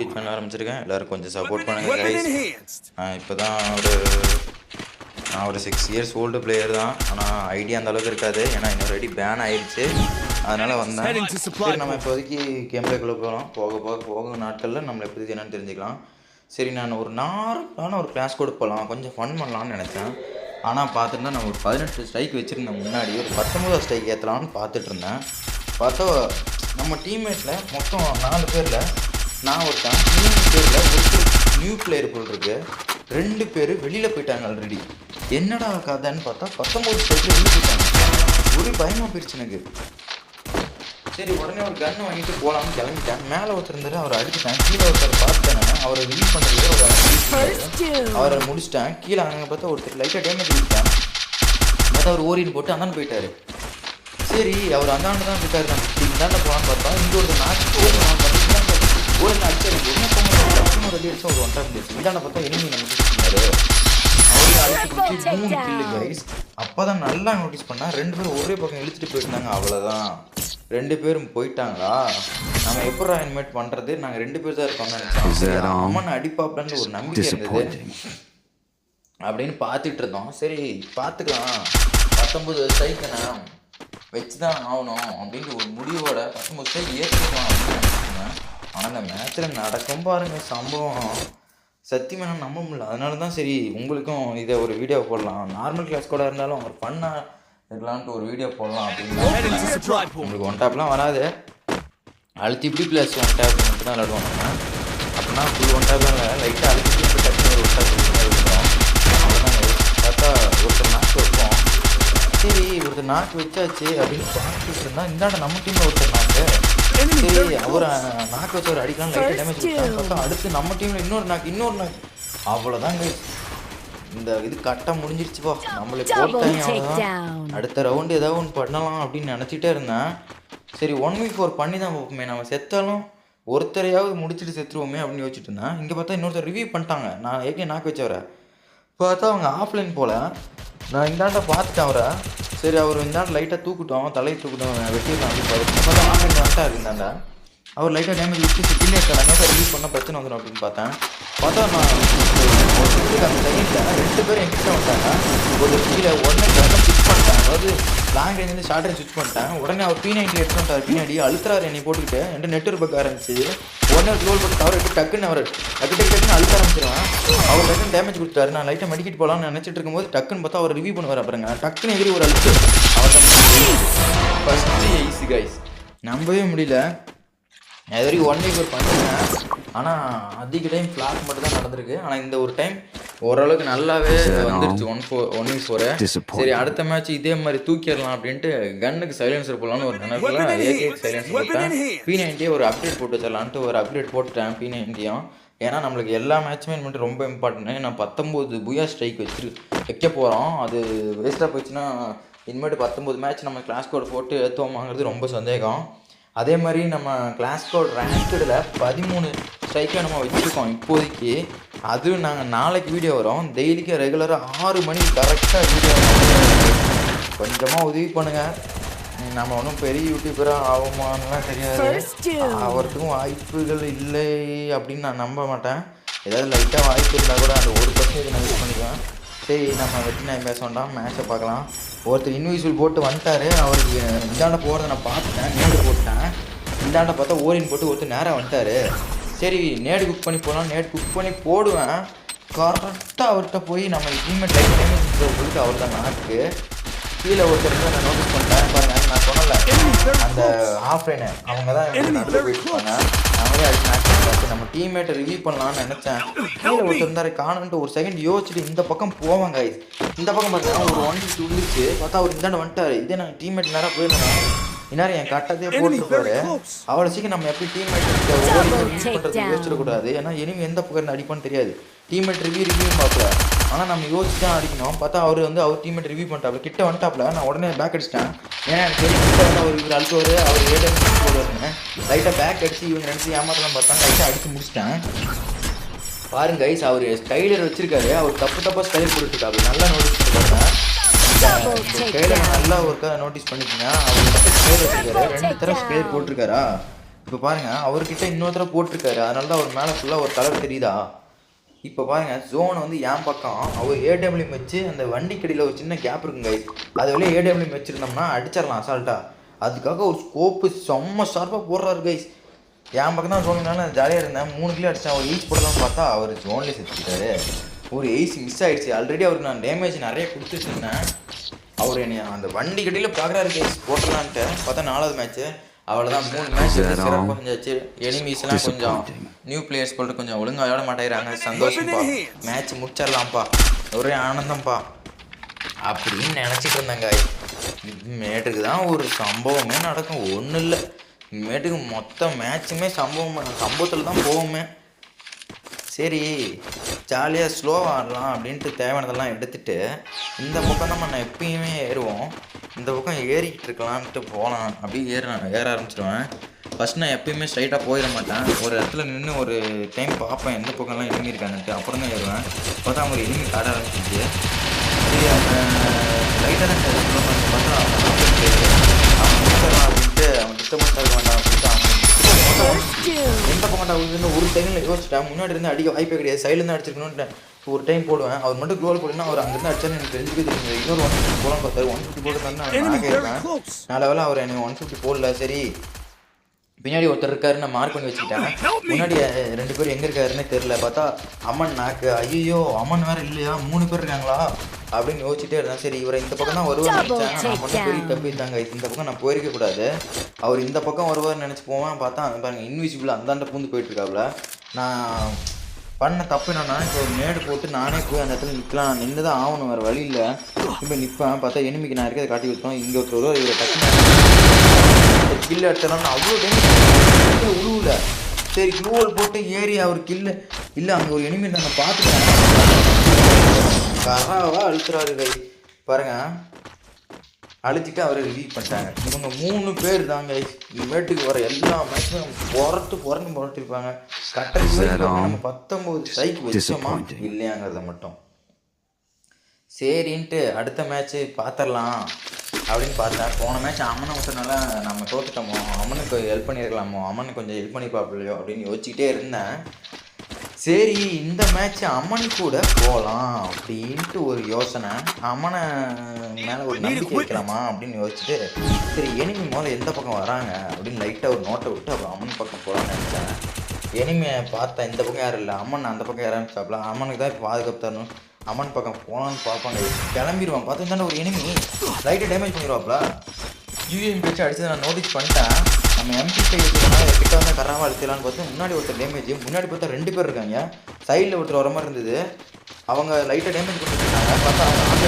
YouTube channel ஆரம்பிச்சிருக்கேன். எல்லோரும் கொஞ்சம் சப்போர்ட் பண்ணுங்கள் கைஸ். நான் ஒரு 6 இயர்ஸ் ஓல்டு பிளேயர் தான். ஆனால் ஐடியா அந்த அளவுக்கு இருக்காது. ஏன்னா இன்னொரு ஐடி பேன் ஆயிடுச்சு. அதனால் வந்தேன். சரி, நம்ம இப்போதைக்கு கேம்லேக்குள்ளே போகலாம். போக நாட்களில் நம்மளை எப்படி என்னென்னு தெரிஞ்சுக்கலாம். சரி, நான் ஒரு நார்மலான ஒரு கிளாஸ் கூட போகலாம், கொஞ்சம் ஃபன் பண்ணலான்னு நினச்சேன். ஆனால் பார்த்துருந்தா நான் ஒரு 18 ஸ்ட்ரைக் வச்சுருந்தேன். முன்னாடி ஒரு 19 ஸ்ட்ரைக் ஏற்றலான்னு பார்த்துட்டு இருந்தேன். பார்த்தா நம்ம டீம்மேட்டில் மொத்தம் 4 பேரில் நான் ஒருத்தன் 3 பேரில் ஒருத்தர் நியூ பிளேயர் போல் இருக்கு. 2 பேர் வெளியில் போயிட்டாங்க ஆல்ரெடி. என்னடா கதைன்னு பார்த்தா 19 ஸ்ட்ரைக்கில் வெளியில் போயிட்டாங்க. ஒரு பயமாக போயிடுச்சு எனக்கு. சரி, உடனே ஒரு கன்று வாங்கிட்டு போகலான்னு கிளம்பிட்டேன். மேலே ஒருத்தர் இருந்தார், அவரை அடிச்சுட்டேன். கீழே ஒருத்தர் பார்த்துட்டேன். அவரை ரிலீவ் பண்ணுறது அவரை முடிச்சிட்டேன். கீழே அங்கே பார்த்தா ஒருத்தர் லைட்டாக டேமேஜ் கொடுத்தேன். பார்த்தா அவர் ஓரின்னு போட்டு அந்தாண்டு போயிட்டார். சரி, அவர் அந்தாண்டு தான் போயிட்டார். நான் இந்தாண்ட போகலான்னு பார்த்தா இங்கே ஒரு ஓரில் அடிச்சு எனக்கு என்ன போகணும் ரெடி அடிச்சு ஒரு ஒன்றா இருந்துச்சு. இந்தாண்ட பார்த்தா எனிமி நம்ம சொன்னார். அவரையும் அடிச்சு பிடிச்சி 3 கில்லு கைஸ். அப்போ தான் நல்லா நோட்டீஸ் பண்ணேன். 2 பேரும் ஒரே பக்கம் இழுத்துட்டு போயிருந்தாங்க. அவ்வளோதான், 2 பேரும் போயிட்டாங்களா. நம்ம எப்படி இன்வைட் பண்ணுறது, நாங்கள் 2 பேர் தான் இருக்கோம்னு நினச்சோம். அம்மன் அடிப்பாப்லன்னு ஒரு நம்பிக்கை இருந்தது அப்படின்னு பார்த்துட்டு இருந்தோம். சரி பார்த்துக்கலாம், 19 ஸ்ட்ரைக்கு நான் வச்சு தான் ஆகணும் அப்படின்ட்டு ஒரு முடிவோட 19 ஸ்ட்ரைக் ஏற்றுக்கலாம் அப்படின்னு நினச்சிருந்தேன். ஆனால் அந்த மேட்ச்சில் நடக்கும் பாருங்கள் சம்பவம், சத்தியமாக நம்ப முடியல. அதனால தான் சரி உங்களுக்கும் இதை ஒரு வீடியோ போடலாம். நார்மல் கிளாஸ் கூட இருந்தாலும் ஒரு ஃபன்னாக இருக்கலான்ட்டு ஒரு வீடியோ போடலாம் அப்படின்னு. உங்களுக்கு ஒன் டேப்லாம் வராது, அழுத்தி இப்படி ப்ளஸ் ஒன் டேப் மட்டும் தான் விளாடுவாங்க. அப்படின்னா ஃபுல் ஒன் டேப்லாம் இல்லை, லைட்டாக அழுத்தி டக்குன்னு ஒரு ஒன் டேப் இருக்கும். அவ்வளோதான். பார்த்தா ஒருத்தர் நாக்கு வைப்போம். சரி, ஒருத்தர் நாக்கு வச்சாச்சு அப்படின்னு பார்த்துட்டு இருந்தால் இந்தாண்ட நம்ம டீமில் ஒருத்தர் நாக்கு. சரி, அவரை நாக்கு வச்சு ஒரு அடிக்கலாம் லைட்டாக டேமேஜ் கொடுத்தாங்க. பார்த்தா அடுத்து நம்ம டீமில் இன்னொரு நாக்கு. அவ்வளோதாங்க, இந்த இது கரெக்டாக முடிஞ்சிருச்சுப்பா. நம்மளே போட்டாங்க. அவ்வளோதான், அடுத்த ரவுண்டு ஏதாவது ஒன்று பண்ணலாம் அப்படின்னு நினச்சிட்டே இருந்தேன். சரி 1v4 பண்ணி தான் பார்ப்போமே, நம்ம செத்தாலும் ஒருத்தரையாவது முடிச்சுட்டு செத்துருவோமே அப்படின்னு யோசிச்சுட்டு இருந்தேன். இங்கே பார்த்தா இன்னொருத்தர் ரிவ்யூ பண்ணிட்டாங்க. நான் ஏற்கனவே நாக்கு வச்சவரை பார்த்தா அவங்க ஆஃப்லைன் போல். நான் இந்தாண்ட பார்த்துட்டேன் அவரை. சரி, அவர் இந்தாண்ட லைட்டாக தூக்கிட்டோம், தலையை தூக்கிட்டோம், வெட்டிடலாம் அப்படின்னு பார்த்தா ஆன்லைன் வந்துட்டார். இந்தாண்ட அவர் லைட்டாக டேமேஜ் விட்டு கிள்ளே இருக்காங்க. ரிவ்யூ பண்ணால் பிரச்சனை வந்துடும் அப்படின்னு பார்த்தேன். பார்த்தா நான் அந்த டைமில் 2 பேரும் என்கிட்ட வந்துட்டாங்க. ஒரு கீழே உடனே ஸ்விட்ச் பண்ணிட்டேன். அதாவது லாங் ரேஞ்சிலேருந்து ஷார்ட் ரேஞ்ச் ஸ்விட்ச் பண்ணிட்டேன். உடனே அவர் P90 எடுத்து வந்துட்டார். பின்னாடி அழுத்துறாரு என்னை போட்டுக்கிட்டு. என்கிட்ட நெட்வொர்க் பக்கம் ஆரம்பிச்சு உடனே க்ளோல் போட்டு கவர் எடுத்து டக்குன்னு அவர் டக்குன்னு அழுத்த ஆரம்பிச்சிருவேன். அவர் டக்குன்னு டேமேஜ் கொடுத்தாரு. நான் லைட்டாக மெடிக்கிட்டு போகலான்னு நினச்சிட்டு இருக்கும்போது டக்குன்னு பார்த்தா அவர் ரிவ்யூ பண்ணுவார். அப்புறங்க டக்குன்னு எதிரி ஒரு அழுத்து. அவர் தான் ஃபஸ்ட்டு ஈஸி கைஸ், நம்பவே முடியல. அது வரைக்கும் 1v4 பண்ணிட்டேன். ஆனால் அதிக டைம் ஃப்ளாக் மட்டும் தான் நடந்திருக்கு. ஆனால் இந்த ஒரு டைம் ஓரளவுக்கு நல்லாவே வந்துருச்சு 1v4. சரி, அடுத்த மேட்ச் இதே மாதிரி தூக்கிடலாம் அப்படின்ட்டு கன்னுக்கு சைலன்சர் போடலான்னு ஒரு நினைப்பில் AK சைலன்சர் போட்டேன். P90 ஒரு அப்டேட் போட்டு வச்சிடலான்ட்டு ஒரு அப்டேட் போட்டுட்டேன் P90யும். ஏன்னா நம்மளுக்கு எல்லா மேட்சுமே மட்டும் ரொம்ப இம்பார்ட்டன்ட். நான் 19 புயா ஸ்ட்ரைக் வைக்க போகிறோம். அது வேஸ்ட்டாக போயிடுச்சுன்னா இனிமேட்டு 19 மேட்ச் நம்ம கிளாஸ் கோட் போட்டு ஏற்றுவோமாங்கிறது ரொம்ப சந்தேகம். அதே மாதிரி நம்ம கிளாஸ் கோட் ரேங்க்டில் 13 ஸ்ட்ரைக்காக நம்ம வச்சுருக்கோம் இப்போதைக்கு. அதுவும் நாங்கள் நாளைக்கு வீடியோ வரோம். டெய்லிக்கு ரெகுலராக 6 மணிக்கு கரெக்டாக வீடியோ கொஞ்சமாக உதவி பண்ணுங்கள். நம்ம ஒன்றும் பெரிய யூடியூபராக ஆகுமான்லாம் தெரியாது, அவருக்கும் வாய்ப்புகள் இல்லை அப்படின்னு நான் நம்ப மாட்டேன். ஏதாவது லைட்டாக வாய்ப்பு இருந்தால் கூட அந்த 1% நான் யூஸ் பண்ணிக்குவேன். சரி, நம்ம வெட்டி நான் பேச வேண்டாம், மேட்சை பார்க்கலாம். ஒருத்தர் இன்விசிபிள் போட்டு வந்துட்டார். அவருக்கு இந்தாண்ட போகிறத நான் பார்த்துட்டேன், நேடு போட்டேன். இந்தாண்ட பார்த்தா ஓரின் போட்டு ஒருத்தர் நேராக வந்துட்டார். சரி, நேடு குக் பண்ணி போகலாம், நேடு குக் பண்ணி போடுவேன். கரெக்டாக அவர்கிட்ட போய் நம்ம டீம்மேட் லைட் டேமேஜ் சொல்லிட்டு அவர் தான் நாக்கு. கீழே ஒருத்தர் நான் நோட்டீஸ் பண்ணிட்டேன். பாருங்கள், நான் சொன்னல அந்த ஆஃப்லைனு அவங்க தான் நடந்து போயிட்டுருப்பாங்க. அவங்களே அடிச்சு மேட்ச் நம்ம டீம்மேட்டை ரிவ்யூ பண்ணலான்னு நினச்சேன். கீழே ஒருத்தர் இருந்தார். காணுன்ட்டு ஒரு செகண்ட் யோசிச்சுட்டு இந்த பக்கம் போவாங்க. இந்த பக்கம் பார்த்தீங்கன்னா ஒரு 1v2 இருந்துச்சு. பார்த்தா அவர் இந்தாண்ட வந்துட்டார். இதே நாங்கள் டீம்மேட் நேராக போயிருந்தோம். இன்னாரு என் கட்டத்தையே போட்டுருப்பாரு. அவ்வளோ சீக்கிரம் நம்ம எப்படி டீம்மேட் ரிவ்யூ பண்ணுறது யோசிச்சிடக்கூடாது. ஏன்னா எனிமி எந்த பக்கம் இருந்து அடிப்பான்னு தெரியாது. டீம்மேட் ரிவ்யூ பார்க்கல, ஆனால் நம்ம யோசிச்சு தான் அடிக்கணும். பார்த்தா அவர் டீம்மேட் ரிவ்யூ பண்ணிட்டாப்ல, கிட்ட வந்துட்டாப்ல. நான் உடனே பேக் அடிச்சிட்டேன். ஏன்னா எனக்கு தெரியும் கிட்ட வந்து இவர் அழுத்துவார், அவர் 7 போடுவாருன்னு. லைட்டாக பேக் அடிச்சு இவங்க நினச்சி ஏமாத்தலாம் பார்த்தாங்க. லைட்டாக அடித்து முடிச்சிட்டேன். பாருங்க கைஸ், அவர் ஸ்கைலர் வச்சிருக்காரு. அவர் தப்பாக ஸ்கைலர் போட்டுருக்காரு. நல்லா நோட்டீஸ் பண்ணிருக்காங்க. ஸ்கைலர் நல்லா ஒருக்கா நோட்டீஸ் பண்ணிக்கோங்க. அவர் ஸ்கைலர் வச்சிருக்காரு. 2 தடவை ஸ்கைலர் போட்டிருக்காரா. இப்போ பாருங்கள் அவர்கிட்ட இன்னொருத்தர போட்டிருக்காரு, அதனால தான் அவர் மேலே ஃபுல்லாக ஒரு கலர் தெரியுதா. இப்போ பாருங்கள் ஜோனை வந்து என் பக்கம் அவர் ஏடபிள்யூஎம் வச்சு அந்த வண்டி கடியில் ஒரு சின்ன கேப் இருக்குங்க கைஸ், அது வழியே ஏடபிள்யூஎம் வச்சுருந்தோம்னா அடிச்சிடலாம் அசால்ட்டாக. அதுக்காக ஒரு ஸ்கோப்பு செம்ம ஷார்ப்பாக போடுறாரு கைஸ். என் பக்கம் தான் ஜோனுனால ஜாலியாக இருந்தேன். 3 கிலோ அடித்தேன். அவர் ஈச் போடலாம்னு பார்த்தா அவர் ஜோன்லேயே செத்துக்கிட்டாரு. ஒரு எய்ஸ் மிஸ் ஆகிடுச்சு. ஆல்ரெடி அவருக்கு நான் டேமேஜ் நிறைய கொடுத்துட்ருந்தேன். அவர் என்னை அந்த வண்டி கடியில் பார்க்குறாரு கைஸ் போட்டலான்ட்டு பார்த்தா 4வது மேட்ச்சு. அவ்வளோதான் 3 மேட்ச் சிறப்பாக செஞ்சாச்சு. எனிமீஸ்லாம் கொஞ்சம் நியூ பிளேயர்ஸ் போட்டு கொஞ்சம் ஒழுங்காக விளையாட மாட்டேங்கிறாங்க. சந்தோஷம்ப்பா, மேட்ச் முடிச்சிடலாம்ப்பா, ஒரே ஆனந்தம்ப்பா அப்படின்னு நினச்சிட்டு இருந்தேங்க. மேட்டுக்கு தான் ஒரு சம்பவமே நடக்கும், ஒன்றும் இல்லை. மேட்டுக்கு மொத்த மேட்சுமே சம்பவத்தில் தான் போவோமே. சரி ஜாலியாக ஸ்லோவாக ஆடலாம் அப்படின்ட்டு தேவையானதெல்லாம் எடுத்துகிட்டு இந்த பக்கம் நம்ம நான் எப்பயுமே ஏறுவோம், இந்த பக்கம் ஏறிக்கிட்டு இருக்கலான்ட்டு போகலாம் அப்படியே ஏற ஆரம்பிச்சிடுவேன். ஃபஸ்ட் நான் எப்பயுமே ஸ்ட்ரைட்டாக போயிட மாட்டேன். ஒரு இடத்துல நின்று ஒரு டைம் பார்ப்பேன் எந்த பக்கம்லாம் எனிமி இருக்கானுட்டு, அப்புறம் தான் ஏறுவேன். பார்த்தா அவங்க ஒரு எனிமி காட ஆரம்பிச்சிச்சு. சரி லைட்டாக தான் பார்த்தா அவன் முடிச்சிடலாம் அப்படின்ட்டு அவன் டிஸ்டர்பன்ஸ் இருக்க வேண்டாம் அப்படின்ட்டு அவன் எந்த பக்கம்டா வந்து ஒரு டைமில் யோசிச்சிட்டேன். முன்னாடி இருந்து அடிக்க வாய்ப்பே கிடையாது, சைட்லேருந்து அடிச்சிருக்கணும்னு ஒரு டைம் போடுவேன். அவர் மட்டும் க்ளோல் போடுனா அவர் அங்கேருந்து அடிச்சாலும் எனக்கு தெரிஞ்சுக்க தெரியுங்க. இன்னொரு 150 போகலான்னு பார்த்தாரு. 150 போட்டுருந்தாருன்னு நான் கேட்குறேன். நல்ல வேலை அவர் எனக்கு 150 போடல. சரி பின்னாடி ஒருத்தர் இருக்காரு, நான் மார்க் பண்ணி வச்சுக்கிட்டேன். முன்னாடி 2 பேர் எங்கே இருக்காருன்னே தெரில. பார்த்தா அம்மன் நாக்கு, ஐயோ அம்மன் வேறு இல்லையா, 3 பேர் இருக்காங்களா அப்படின்னு யோசிச்சுட்டே இருந்தேன். சரி இவரை இந்த பக்கம் தான் வருவார்னு நினச்சேன். நான் மட்டும் பெரிய தப்பிட்டாங்க, இந்த பக்கம் நான் போயிருக்க கூடாது. அவர் இந்த பக்கம் வருவார்னு நினச்சி போவேன். பார்த்தா அந்த பாருங்கள் இன்விசிபிள் அந்தாண்ட பூந்து போயிட்டுருக்காப்புல. நான் பண்ண தப்பு என்னன்னா, இப்போ ஒரு மேடு போட்டு நானே போய் அந்த இடத்துல நிற்கலாம், நின்று தான் ஆகணும், வேறு வழி இல்லை. இப்போ நிற்பேன். பார்த்தா எனிமிக்கு நான் இருக்கிறத காட்டி விட்டோம். இங்கே ஒருத்தர் இவரை கில்லு எடுத்தலாம். அவ்வளோ டைம் உழுவுல. சரி க்ளூவல் போட்டு ஏறி அவர் கில்லு இல்லை, அங்கே ஒரு எனிமி நாங்கள் பார்த்துட்டேன். கராவாக அழுத்துறாரு கை பாருங்க. அழுத்திட்டு அவரை ரிலீவ் பண்ணிட்டாங்க. இவங்க 3 பேர் தாங்க இனிமேட்டுக்கு வர எல்லா மேட்சுமே புரட்டிருப்பாங்க. கட்டளை நம்ம 19 ஸ்ட்ரைக் வச்சோமா இல்லையாங்கிறத மட்டும். சரின்ட்டு அடுத்த மேட்ச்சு பார்த்துடலாம் அப்படின்னு பார்த்தேன். போன மேட்ச் அம்மனை விட்டனால நம்ம தோத்துட்டோமோ, அம்மனுக்கு ஹெல்ப் பண்ணியிருக்கலாமோ, அம்மனுக்கு கொஞ்சம் ஹெல்ப் பண்ணி பார்ப்பலையோ அப்படின்னு யோசிச்சுக்கிட்டே இருந்தேன். சரி இந்த மேட்ச் அம்மன் கூட போகலாம் அப்படின்ட்டு ஒரு யோசனை. அம்மனை மேலே ஒரு நம்பிக்கை வைக்கலாமா அப்படின்னு யோசிச்சுட்டு சரி எனிமி முதல்ல எந்த பக்கம் வராங்க அப்படின்னு லைட்டாக ஒரு நோட்டை விட்டு அப்புறம் அம்மன் பக்கம் போகலான்னு நினச்சேன். எனிமையை பார்த்தா இந்த பக்கம் யாரும் இல்லை, அம்மன் அந்த பக்கம் ஆரம்பிச்சாப்ல. அம்மனுக்கு தான் இப்போ பாதுகாப்பு தரணும். அம்மன் பக்கம் போகலான்னு பார்ப்பாங்க, கிளம்பிடுவான். பார்த்து தானே ஒரு எனிமி லைட்டாக டேமேஜ் பண்ணிடுவாப்ல. யூஎம் வச்சு அடிச்சு நான் நோட்டீஸ் பண்ணிட்டேன். நம்ம MP5 வச்சுருந்தா கிட்ட வந்து கராவாக அழுத்தலான்னு பார்த்து முன்னாடி ஒருத்தர் டேமேஜ், முன்னாடி பார்த்தா 2 பேர் இருக்காங்க. சைடில் ஒருத்தர் வர மாதிரி இருந்தது, அவங்க லைட்டாக டேமேஜ் பண்ணிட்டுருக்காங்க. பார்த்தா அவங்க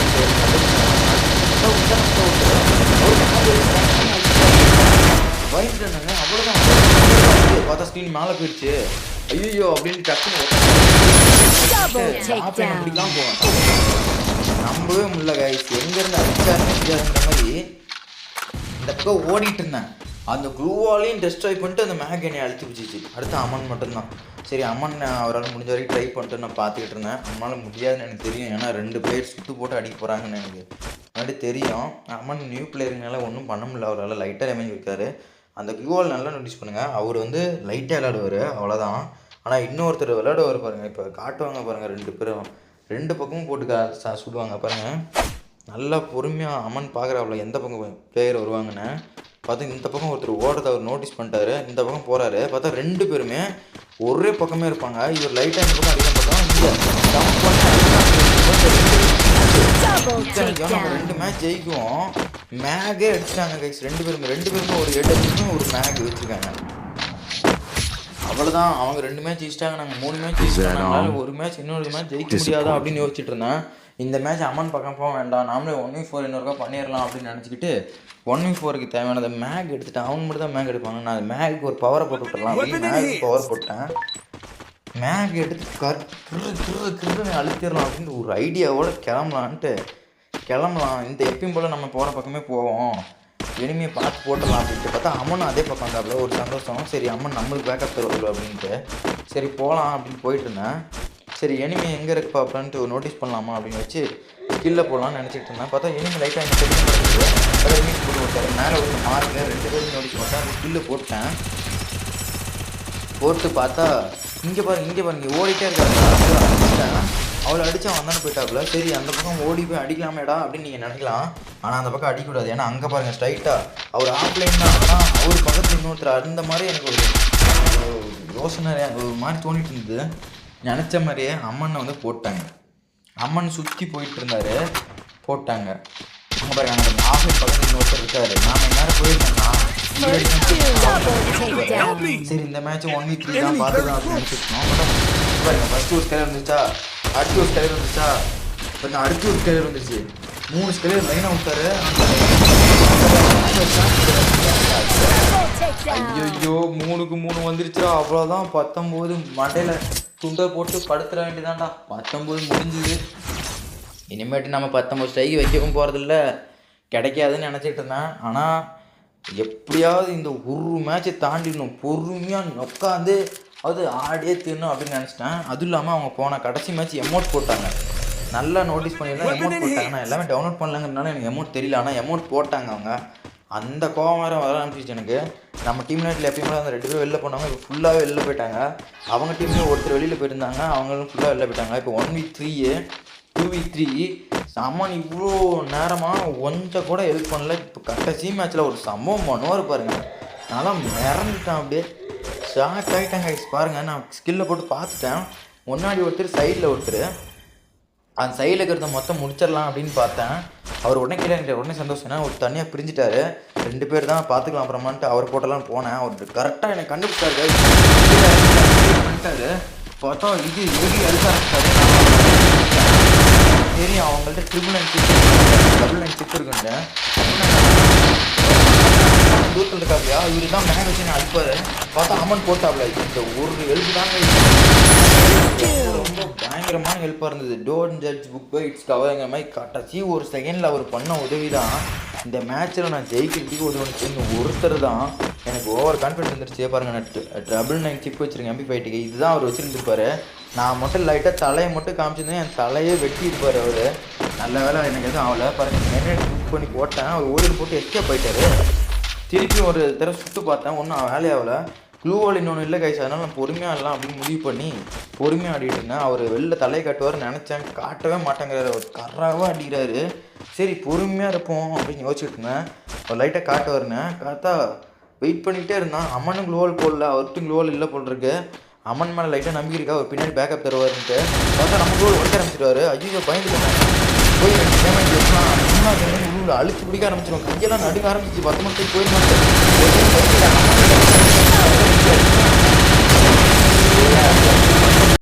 பயந்துட்டாங்க. அவ்வளோதான் பார்த்தா ஸ்க்ரீன் மேலே போயிடுச்சு. ஐயோ அப்படின்னு டக்குன்னு அப்படிலாம் போவேன். நம்பவே முடியல கைஸ், எங்கேருந்து அடிச்சாருங்கிற மாதிரி இந்த பக்கம் ஓடிட்டு இருந்தேன். அந்த க்ளூவாலையும் டெஸ்ட்ராய் பண்ணிட்டு அந்த மேக் என்னை அழுத்தி பிடிச்சிச்சு. அடுத்து அம்மன் மட்டும்தான். சரி அம்மன் அவரால் முடிஞ்ச வரைக்கும் ட்ரை பண்ணிட்டு நான் பார்த்துக்கிட்டு இருந்தேன். அம்மால் முடியாதுன்னு எனக்கு தெரியும், ஏன்னா 2 பிளேயர் சுட்டு போட்டு அடிக்க போகிறாங்கன்னு எனக்கு முன்னாடி தெரியும். அம்மன் நியூ பிளேயருங்கனால ஒன்றும் பண்ண முடியல, அவரால் லைட்டாக டேமேஜ் வைக்காரு. அந்த க்ளூவால் நல்லா நோட்டீஸ் பண்ணுங்கள், அவர் வந்து லைட்டாக விளையாடுவார் அவ்வளோதான். ஆனால் இன்னொருத்தர் விளையாடுவார் பாருங்கள், இப்போ காட்டுவாங்க பாருங்கள் 2 பேரும் 2 பக்கமும் போட்டு சுடுவாங்க பாருங்கள். நல்லா பொறுமையாக அம்மன் பார்க்குறாப்புல எந்த பக்கம் பிளேயர் வருவாங்கன்னு. பார்த்தா இந்த பக்கம் ஒருத்தர் ஓடுறத அவர் நோட்டீஸ் பண்ணிட்டாரு, இந்த பக்கம் போகிறாரு. பார்த்தா 2 பேருமே ஒரே பக்கமே இருப்பாங்க. இவர் லைட்டாக இந்த பக்கம் அடிக்க பார்த்தா இங்கே நம்ம 2 மேட்ச் ஜெயிக்குவோம். மேகே அடிச்சிட்டாங்க கைஸ் 2 பேருமே ஒரு 7 அடிச்சும் ஒரு மேக் வச்சுருக்காங்க. அவ்வளோதான், அவங்க 2 மேட்ச் ஜெயிச்சிட்டாங்க, நாங்கள் 3 மேட்ச் ஜெயிச்சிட்டாங்க. ஒரு மேட்ச் இன்னொரு மேட்ச் ஜெயிக்க முடியாதா அப்படின்னு யோசிச்சுட்டு இருந்தேன். இந்த மேட்ச் அம்மன் பக்கம் போக வேண்டாம், நாமளே 1v4 இன்னொருக்கா பண்ணிடலாம் அப்படின்னு நினச்சிக்கிட்டு 1v4க்கு தேவையானதை மேக் எடுத்துட்டேன். அவங்க மட்டும் தான் மேக் எடுப்பாங்க. நான் மேக்கு ஒரு பவரை போட்டு விட்டுடலாம் அப்படின்னு மேக்கு பவர் போட்டேன். மேக் எடுத்து கிருன்னு அழுத்திடலாம் அப்படின்னு ஒரு ஐடியாவோட கிளம்பலாம். இந்த எப்பயும் போல் நம்ம போகிற பக்கமே போவோம், எனிமையை பார்த்து போட்டுடலாம் அப்படின்ட்டு பார்த்தா அம்மனும் அதே பக்கம் வந்தாப்புல. ஒரு சந்தோஷம், சரி அம்மன் நம்மளுக்கு பேக்கப் தருவாங்க அப்படின்ட்டு சரி போகலாம் அப்படின்னு போயிட்டு இருந்தேன். சரி எனிமி எங்கே இருக்கு பார்ப்பலான்ட்டு ஒரு நோட்டீஸ் பண்ணலாமா அப்படின்னு வச்சு கீழே போகலான்னு நினச்சிட்டு இருந்தேன். பார்த்தா எனிமி லைட்டாக எனக்கு தெரிஞ்சு அதை போட்டு விட்டாரு. மேலே ஒரு மார்க்கில் 2 பேரும் நோட்டீஸ் பார்த்தா அந்த கீழே போட்டேன். போட்டு பார்த்தா இங்கே பாருங்க ஓடிட்டே இருக்காங்க. அவளை அடித்து அவன் தானே போயிட்டாப்புல. சரி அந்த பக்கம் ஓடி போய் அடிக்கலாமேடா அப்படின்னு நீங்கள் நினைக்கலாம். ஆனால் அந்த பக்கம் அடிக்கக்கூடாது. ஏன்னா அங்கே பாருங்கள் ஸ்ட்ரைட்டாக அவர் ஆஃப்லைன் தான். ஆனால் அவர் பக்கத்தில் இன்னொருத்தர் அந்த மாதிரி எனக்கு ஒரு யோசனை ஒரு மாதிரி தோணிட்டு இருந்தது. நினச்ச மாதிரியே அம்மனை வந்து போட்டாங்க. அம்மன் சுற்றி போயிட்டு இருந்தாரு, போட்டாங்க. அங்கே பாருங்க அங்கே ஆஃப்லைன் பக்கத்தில் இன்னொருத்தர் இருக்காரு. நாம் நேரம் போயிருந்தோம்னா சரி இந்த மேட்ச் 1v3 தான் பார்த்துக்கலாம் அப்படின்னு நினச்சிருக்கோம். பாருங்க ஃபஸ்ட்டு ஒரு ஸ்கேலர் இருந்துச்சா, அடுத்து ஒரு ஸ்கேலர் வந்துச்சா, பாருங்க அடுத்து ஒரு ஸ்கேலர் வந்துச்சு. 3 ஸ்கேலர் லைனாக விட்டாரு. ஐயோ 3க்கு 3 வந்துருச்சா, அவ்வளோதான். 19 மண்டையில் துண்டை போட்டு படுத்துற வேண்டியதான்டா. 19 முடிஞ்சுது. இனிமேட்டு நம்ம 19 ஸ்ட்ரைக்கு வைக்கவும் போகிறதில்ல, கிடைக்காதுன்னு நினச்சிட்டு இருந்தேன். ஆனால் எப்படியாவது இந்த ஒரு மேட்சை தாண்டிடணும், பொறுமையாக உட்காந்து அது ஆடியே தீரணும் அப்படின்னு நினச்சிட்டேன். அதுவும் இல்லாமல் அவங்க போன கடைசி மேட்ச் எமௌண்ட் போட்டாங்க. நல்லா நோட்டீஸ் பண்ணியிருந்தேன். எமௌண்ட் போட்டாங்க. நான் எல்லாமே டவுன்லோட் பண்ணலங்கிறதுனால எனக்கு எமௌண்ட் தெரியல. ஆனால் எமௌண்ட் போட்டாங்க அவங்க. அந்த கோவம் வேறு வர ஆரம்பிச்சிச்சு எனக்கு. நம்ம டீம் நேட்டில் எப்பயுமே அந்த 2 பேர் வெளில போனாங்க. இப்போ ஃபுல்லாகவே வெளில போயிட்டாங்க. அவங்க டீம்லேயும் ஒருத்தர் வெளியில் போயிருந்தாங்க, அவங்களும் ஃபுல்லாக வெளில போயிட்டாங்க. இப்போ 1v3 2v3 சம்மன் இவ்வளோ நேரமாக கொஞ்சம் கூட ஹெல்ப் பண்ணல. இப்போ கடைசி மேட்ச்சில் ஒரு சம்பவம் பண்ணுவார் பாருங்க. நல்லா மிரண்டுட்டேன், அப்படியே ஷாக் ஆகிட்டாங்க. பாருங்கள் நான் ஸ்கில்லை போட்டு பார்த்துட்டேன். முன்னாடி ஒருத்தர் சைடில் ஒருத்தர், அந்த சைடில் இருக்கிறத மொத்தம் முடிச்சிடலாம் அப்படின்னு பார்த்தேன். அவர் உடனே கீழே எனக்கு உடனே சந்தோஷம்னா ஒரு தனியாக பிரிஞ்சுட்டாரு. 2 பேர் தான் பார்த்துக்கலாம் அப்புறமான்ட்டு அவர் போட்டெல்லாம் போனேன். அவர் கரெக்டாக எனக்கு கண்டுபிடிச்சாரு. பண்ணிட்டாரு. பார்த்தா இது எதுக்கு எழுத ஆரம்பிச்சாரு. தெரியும் அவங்கள்ட்ட ட்ரிபிள் அண்ட் சிப் இருக்குன்னு. தூரத்தில் இருக்காப்பியா, இவரு தான் மேலே வச்சு நான் அடிப்பார். பார்த்தா அமௌண்ட் போட்டாப்ல. இந்த ஒரு ஹெல்ப் தாங்க ரொம்ப பயங்கரமான ஹெல்ப்பாக இருந்தது. Don't judge book by its கவர்ங்கிற மாதிரி கடைசி ஒரு செகண்டில் அவர் பண்ண உதவி தான் இந்த மேட்ச்சில் நான் ஜெயிக்கிறதுக்கு உதவுனுச்சு. ஒருத்தர் தான் எனக்கு ஓவர் கான்ஃபிடன்ஸ் வந்துருச்சு. பாருங்கள் நான் 9 சிப் வச்சுருக்கேன் MP5க்கு. இதுதான் அவர் வச்சுருந்துருப்பார். நான் மட்டும் லைட்டாக தலையை மட்டும் காமிச்சிருந்தேன், என் தலையே வெட்டி இருப்பார் அவர். நல்ல வேலை எனக்கு எதுவும் ஆகலை. பாருங்கள் நிறைய புக் பண்ணி போட்டேன். அவர் ஓடி போட்டு எஸ்கேப் ஆகிட்டார். திருப்பி ஒரு தடவை சுட்டு பார்த்தேன், ஒன்றும் வேலையாகலை. க்ளூவால் இன்னொன்று இல்லை கைஸ். அதனால் நான் பொறுமையாக இல்லை அப்படின்னு முடிவு பண்ணி பொறுமையாக ஆடிட்டு இருந்தேன். அவர் வெளில தலையை காட்டுவார்னு நினச்சேன், காட்டவே மாட்டேங்கிறாரு. அவர் கர்றாவாக அடிக்கிறாரு. சரி பொறுமையாக இருப்போம் அப்படின்னு யோசிச்சுட்டு இருந்தேன். அவர் லைட்டாக காட்டுவாருன்னு பார்த்தா வெயிட் பண்ணிகிட்டே இருந்தான். அம்மனும் க்ளூவால் போடல, அவர்கிட்டும் க்ளூவால் இல்லை போட்டிருக்கு. அம்மன் மேலே லைட்டாக நம்பி இருக்கா, அவர் பின்னாடி பேக்கப் தருவாருன்ட்டு பார்த்தா நம்ம க்ளூவால் உடக்க ஆரம்பிச்சிடுவார். ஐயோ பயந்துட்டேன். போய் 2 டேமேஜ் வச்சுலாம் இன்னும் அழுத்து பிடிக்க ஆரம்பிச்சிடும். கையெல்லாம் நடுக்க ஆரம்பிச்சிச்சு. 10 மட்டும் போய் மாட்டேன்.